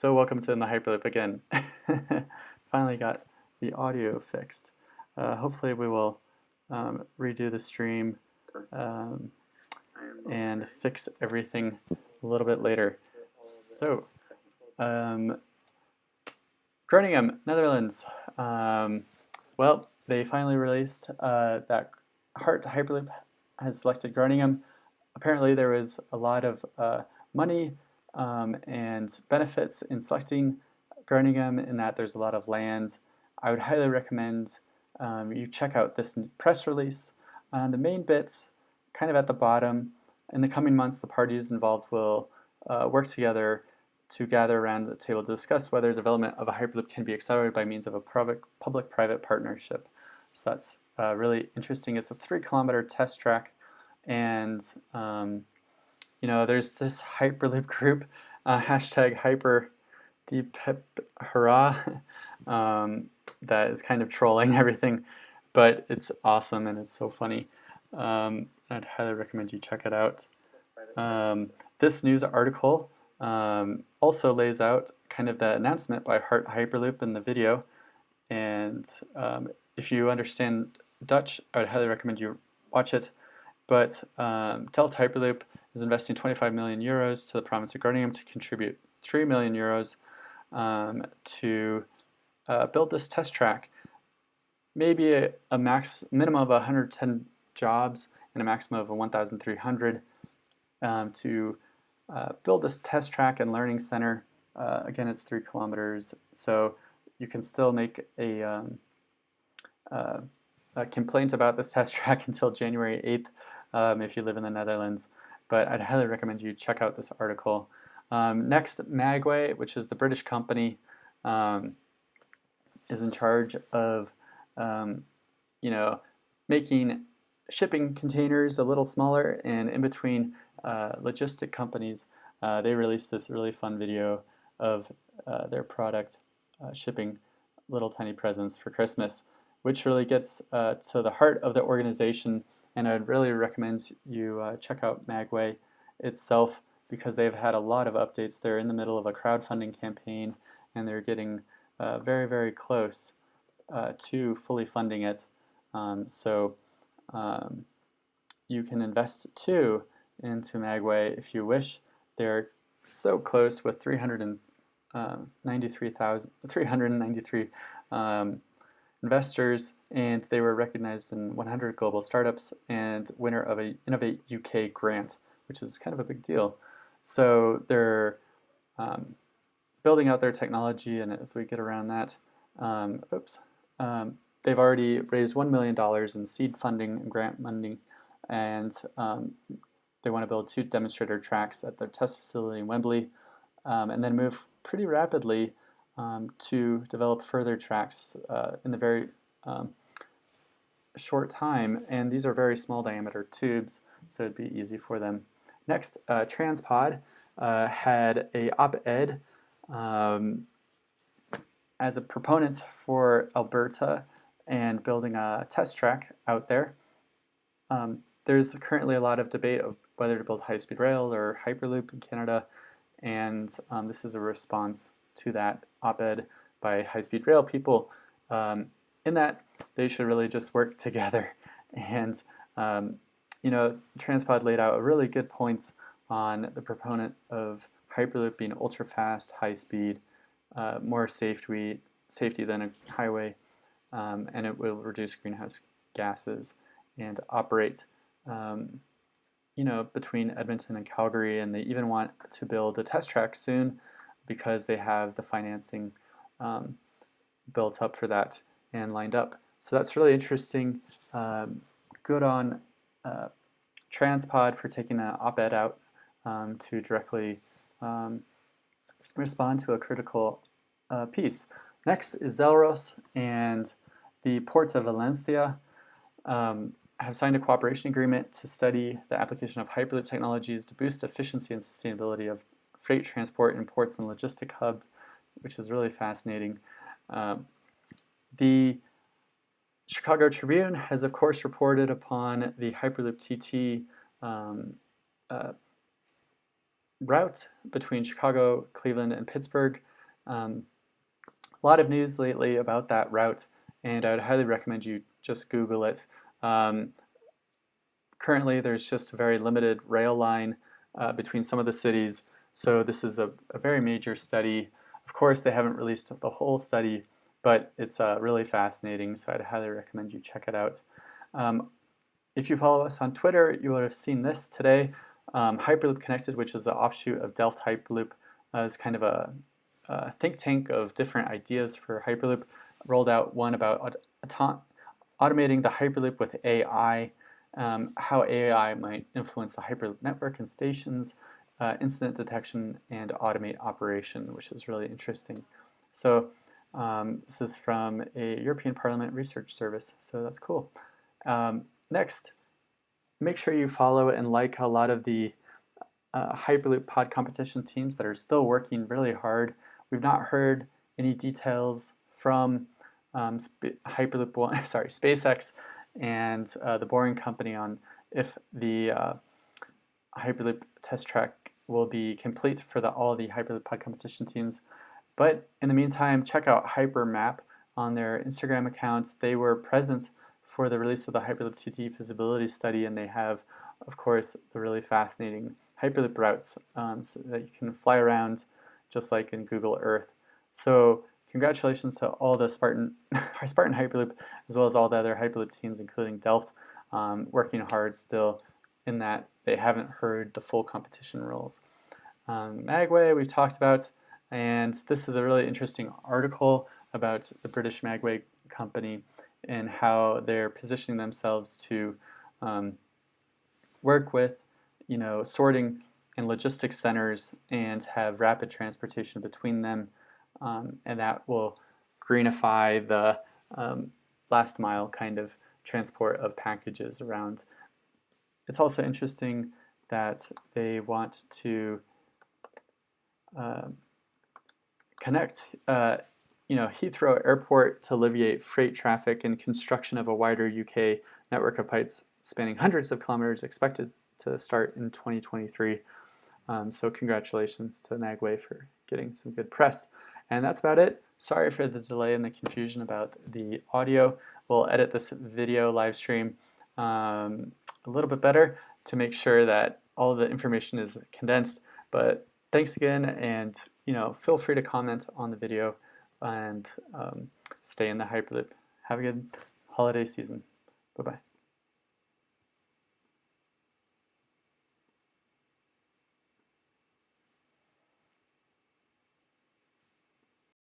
So welcome to InTheHyperloop again. Finally got the audio fixed. Hopefully we will redo the stream and fix everything a little bit later. So, Groningen, Netherlands. Well, they finally released that HARDT has selected Groningen. Apparently there was a lot of money and benefits in selecting Groningen in that there's a lot of land. I would highly recommend you check out this press release. The main bits, kind of at the bottom, in the coming months the parties involved will work together to gather around the table to discuss whether development of a Hyperloop can be accelerated by means of a public-private partnership. So that's really interesting. It's a 3-kilometer test track, and there's this Hyperloop group, hashtag HyperDeepHurrah, that is kind of trolling everything, but it's awesome and it's so funny. I'd highly recommend you check it out. This news article also lays out kind of the announcement by HTT in the video, and if you understand Dutch, I would highly recommend you watch it. But Delta Hyperloop is investing 25 million euros to the province of Groningen to contribute 3 million euros to build this test track. Maybe a minimum of 110 jobs and a maximum of 1,300 to build this test track and learning center. Again, it's 3 kilometers, so you can still make a complaint about this test track until January 8th if you live in the Netherlands, but I'd highly recommend you check out this article. Next, Magway, which is the British company, is in charge of making shipping containers a little smaller, and in between logistic companies, they released this really fun video of their product shipping little tiny presents for Christmas, which really gets to the heart of the organization, and I'd really recommend you check out Magway itself because they've had a lot of updates. They're in the middle of a crowdfunding campaign, and they're getting very, very close to fully funding it. So you can invest too into Magway if you wish. They're so close with 393 investors, and they were recognized in 100 global startups and winner of a Innovate UK grant, which is kind of a big deal. So they're building out their technology, and as we get around that, they've already raised $1 million in seed funding and grant funding, and they want to build 2 demonstrator tracks at their test facility in Wembley, and then move pretty rapidly to develop further tracks in the very short time, and these are very small diameter tubes, so it'd be easy for them. Next, Transpod had a op-ed as a proponent for Alberta and building a test track out there. There's currently a lot of debate of whether to build high-speed rail or Hyperloop in Canada, and this is a response to that op-ed by high-speed rail people, in that they should really just work together. And Transpod laid out really good points on the proponent of Hyperloop being ultra-fast, high-speed, more safety than a highway, and it will reduce greenhouse gases and operate between Edmonton and Calgary, and they even want to build a test track soon because they have the financing built up for that and lined up. So that's really interesting. Good on Transpod for taking an op-ed out to directly respond to a critical piece. Next is Zeleros, and the ports of Valencia have signed a cooperation agreement to study the application of Hyperloop technologies to boost efficiency and sustainability of freight transport in ports and logistic hubs, which is really fascinating. The Chicago Tribune has, of course, reported upon the Hyperloop TT route between Chicago, Cleveland, and Pittsburgh. A lot of news lately about that route, and I would highly recommend you just Google it. Currently, there's just a very limited rail line between some of the cities, so this is a very major study. Of course, they haven't released the whole study, but it's really fascinating, so I'd highly recommend you check it out. If you follow us on Twitter, you would have seen this today. Hyperloop Connected, which is an offshoot of Delft Hyperloop, is kind of a think tank of different ideas for Hyperloop, rolled out one about automating the Hyperloop with AI, how AI might influence the Hyperloop network and stations, incident detection, and automate operation, which is really interesting. So this is from a European Parliament research service, so that's cool. Next, make sure you follow and like a lot of the Hyperloop pod competition teams that are still working really hard. We've not heard any details from SpaceX and the Boring Company on if the Hyperloop test track will be complete for all the Hyperloop pod competition teams. But in the meantime, check out HyperMap on their Instagram accounts. They were present for the release of the Hyperloop TT feasibility study, and they have, of course, the really fascinating Hyperloop routes so that you can fly around just like in Google Earth. So congratulations to all the Spartan Hyperloop, as well as all the other Hyperloop teams, including Delft, working hard still in that they haven't heard the full competition rules. Magway we've talked about, and this is a really interesting article about the British Magway company and how they're positioning themselves to work with, sorting and logistics centers and have rapid transportation between them, and that will greenify the last mile kind of transport of packages around. It's also interesting that they want to connect Heathrow Airport to alleviate freight traffic and construction of a wider UK network of pipes spanning hundreds of kilometers expected to start in 2023. So congratulations to Magway for getting some good press. And that's about it. Sorry for the delay and the confusion about the audio. We'll edit this video live stream a little bit better to make sure that all the information is condensed. But thanks again, and feel free to comment on the video and stay in the Hyperloop. Have a good holiday season. Bye-bye.